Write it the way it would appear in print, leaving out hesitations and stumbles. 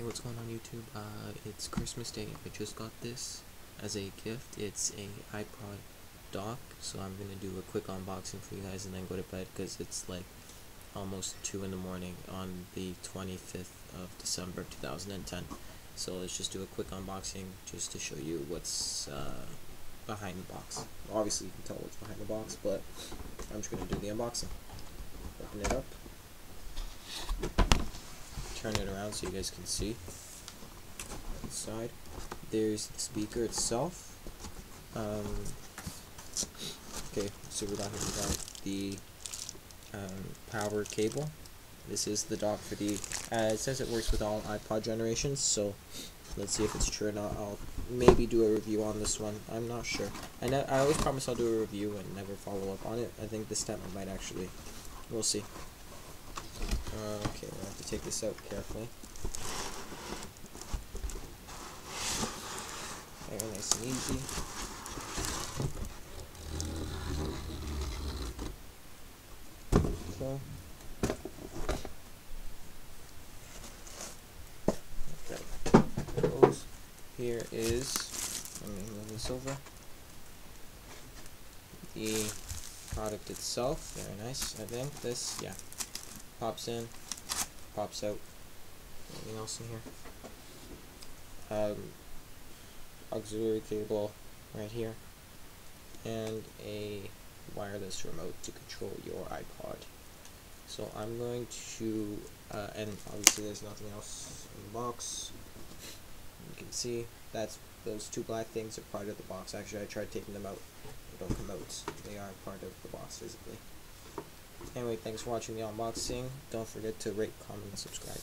Hey, what's going on YouTube? It's Christmas Day. I just got this as a gift. It's a iPod dock, so I'm gonna do a quick unboxing for you guys and then go to bed because it's like almost 2 in the morning on the 25th of December 2010. So let's just do a quick unboxing just to show you what's behind the box. Obviously you can tell what's behind the box, but I'm just gonna do the unboxing. Open it up. Turn it around so you guys can see. Inside, there's the speaker itself. Okay, so we got the power cable. This is the dock for the. It says it works with all iPod generations, so let's see if it's true or not. I'll maybe do a review on this one. I'm not sure. I always promise I'll do a review and never follow up on it. I think this time I might actually. We'll see. Okay, we'll have to take this out carefully. Very nice and easy. So, okay. Here is, let me move this over. The product itself, very nice. I think this, yeah, pops in, pops out. Anything else in here? Auxiliary cable right here, and a wireless remote to control your iPod. So I'm going to, and obviously there's nothing else in the box. You can see that's those two black things are part of the box. Actually, I tried taking them out. They don't come out. They are part of the box physically. Anyway, thanks for watching the unboxing. Don't forget to rate, comment, and subscribe.